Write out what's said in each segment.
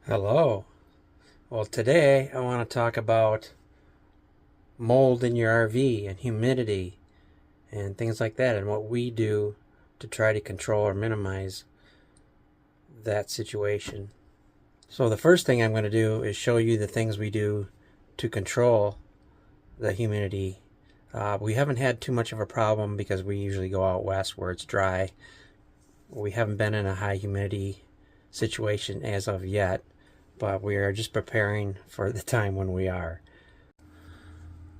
Hello. Well, today I want to talk about mold in your RV and humidity and things like that, and what we do to try to control or minimize that situation. So, the first thing I'm going to do is show you the things we do to control the humidity. We haven't had too much of a problem because we usually go out west where it's dry. We haven't been in a high humidity situation as of yet, but we are just preparing for the time when we are.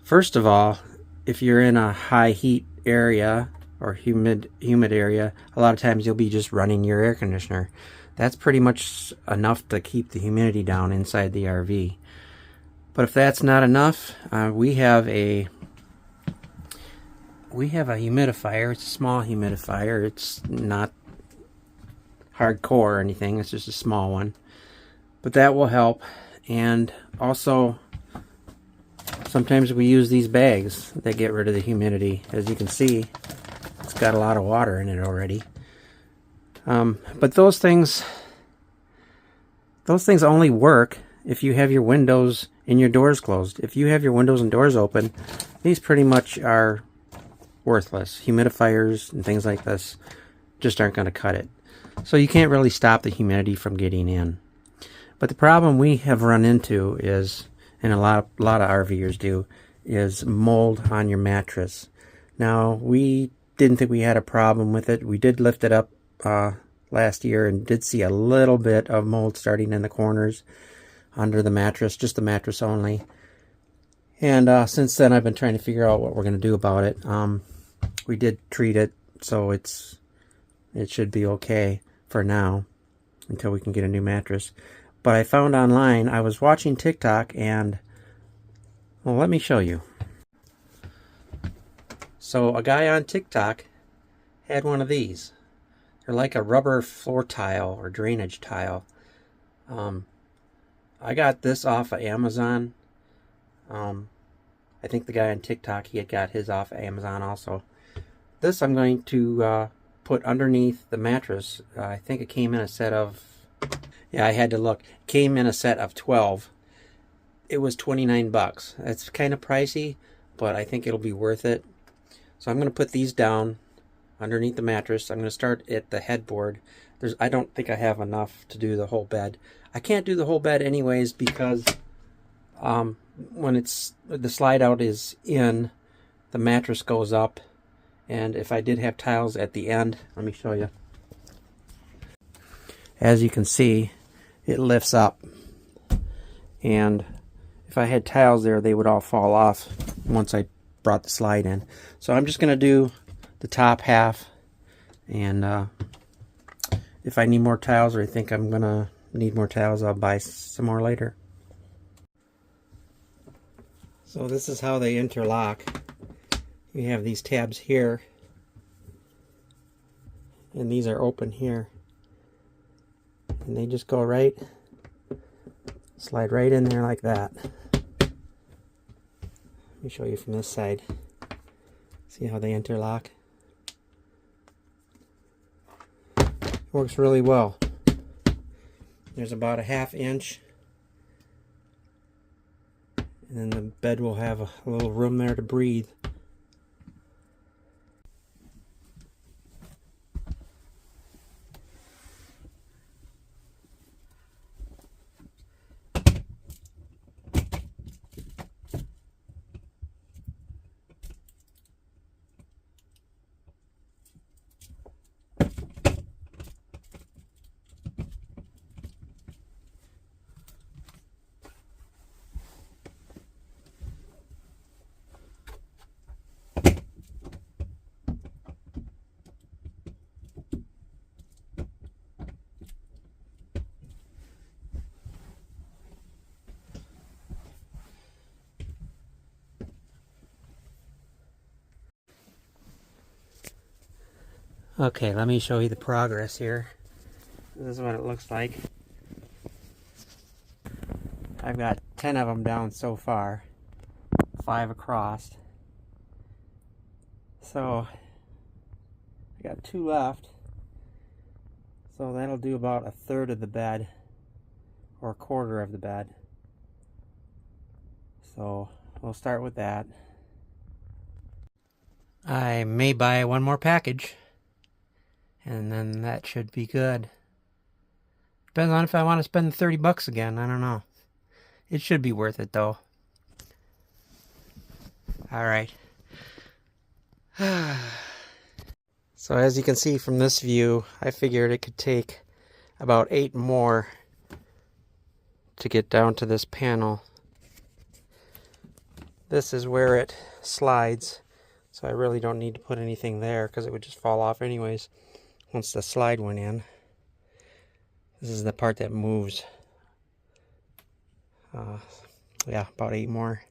First of all, if you're in a high heat area or humid area, a lot of times you'll be just running your air conditioner. That's pretty much enough to keep the humidity down inside the RV. But if that's not enough, we have a humidifier. It's a small humidifier. It's not hardcore or anything. It's just a small one. But that will help. And also, sometimes we use these bags that get rid of the humidity. As you can see, it's got a lot of water in it already. But those things only work if you have your windows and your doors closed. If you have your windows and doors open, these pretty much are worthless. Humidifiers and things like this just aren't going to cut it. So you can't really stop the humidity from getting in. But the problem we have run into is, and a lot of RVers do, is mold on your mattress. Now, we didn't think we had a problem with it. We did lift it up last year and did see a little bit of mold starting in the corners under the mattress, just the mattress only. And since then, I've been trying to figure out what we're going to do about it. We did treat it, so it should be okay for now until we can get a new mattress. But I found online, I was watching TikTok, and well, let me show you. So a guy on TikTok had one of these. They're like a rubber floor tile or drainage tile. I got this off of Amazon. I think the guy on TikTok, he had got his off of Amazon also. This I'm going to put underneath the mattress. I think it came in a set of, yeah, I had to look. It came in a set of 12. It was 29 bucks. That's kind of pricey, but I think it'll be worth it. So I'm going to put these down underneath the mattress. I'm going to start at the headboard. I don't think I have enough to do the whole bed. I can't do the whole bed anyways because when the slide out is in, the mattress goes up. And if I did have tiles at the end, let me show you. As you can see, it lifts up. And if I had tiles there, they would all fall off once I brought the slide in. So I'm just going to do the top half. And if I need more tiles, or I think I'm going to need more tiles, I'll buy some more later. So this is how they interlock. You have these tabs here, and these are open here, and they just go right, slide right in there like that. Let me show you from this side. See how they interlock? Works really well. There's about a 1/2 inch, and then the bed will have a little room there to breathe. Okay, let me show you the progress here. This is what it looks like. I've got 10 of them down so far, 5 across. So I got 2 left. So that'll do about 1/3 of the bed, or a quarter of the bed. So we'll start with that. I may buy one more package, and then that should be good. Depends on if I want to spend the $30 again. I don't know. It should be worth it though. All right. So as you can see from this view, I figured it could take about 8 more to get down to this panel. This is where it slides, so I really don't need to put anything there because it would just fall off anyways once the slide went in. This is the part that moves. Yeah, about 8 more.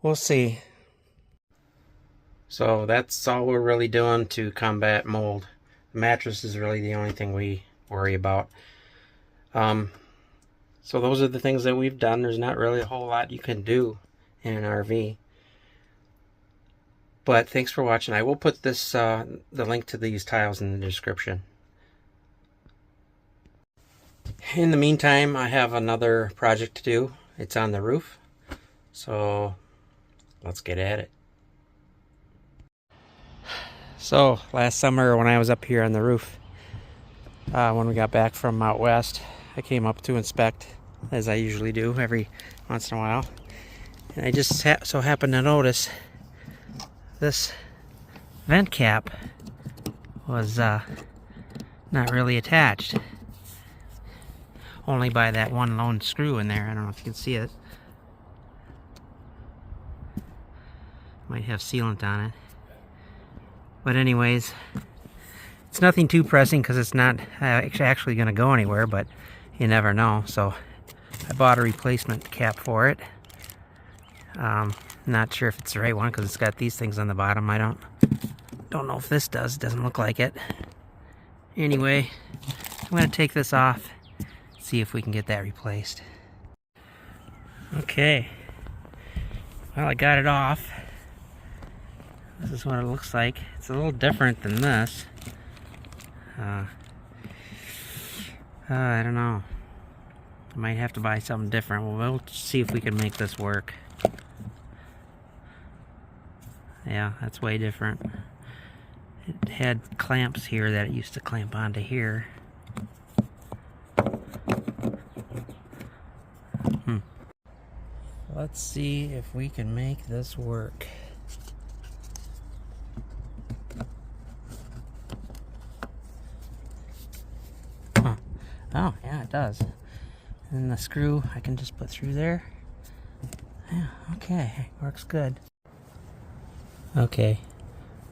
We'll see. So that's all we're really doing to combat mold. The mattress is really the only thing we worry about. So those are the things that we've done. There's not really a whole lot you can do in an RV. But thanks for watching. I will put this the link to these tiles in the description. In the meantime, I have another project to do. It's on the roof. So let's get at it. So last summer when I was up here on the roof, when we got back from out west, I came up to inspect, as I usually do every once in a while, and I just so happened to notice this vent cap was not really attached, only by that one lone screw in there. I don't know if you can see it. Might have sealant on it, but anyways, it's nothing too pressing because it's not actually going to go anywhere, but you never know. So I bought a replacement cap for it. Not sure if it's the right one because it's got these things on the bottom. I don't know if this does. It doesn't look like it. Anyway, I'm going to take this off, see if we can get that replaced. Okay, well, I got it off. This is what it looks like. It's a little different than this. I don't know. I might have to buy something different. We'll see if we can make this work. Yeah, that's way different. It had clamps here that it used to clamp onto here. Let's see if we can make this work. Oh, yeah, it does. And the screw I can just put through there. Yeah, okay, works good. Okay,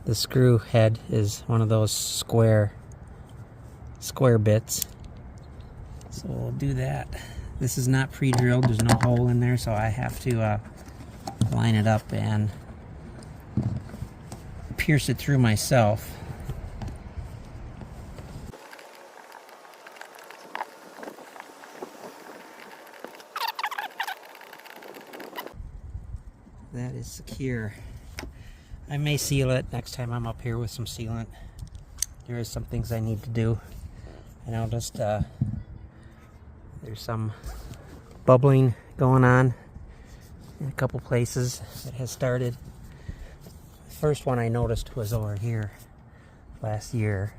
the screw head is one of those square bits. So we'll do that. This is not pre-drilled, there's no hole in there, so I have to line it up and pierce it through myself. That is secure. I may seal it next time I'm up here with some sealant. There is some things I need to do. And I'll just, there's some bubbling going on in a couple places that has started. The first one I noticed was over here last year.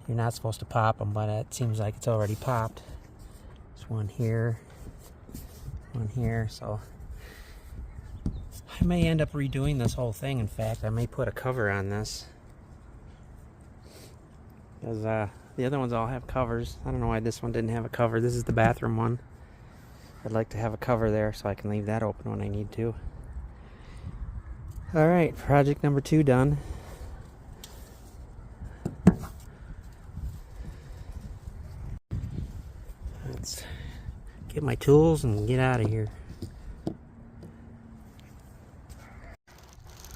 You're not supposed to pop them, but it seems like it's already popped. There's one here, so I may end up redoing this whole thing. In fact, I may put a cover on this, because the other ones all have covers. I don't know why this one didn't have a cover. This is the bathroom one. I'd like to have a cover there so I can leave that open when I need to. Alright, project number 2 done. Let's get my tools and get out of here.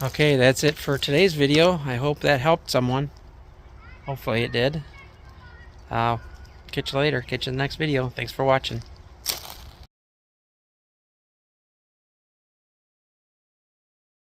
Okay, that's it for today's video. I hope that helped someone. Hopefully it did. Catch you later. Catch you in the next video. Thanks for watching.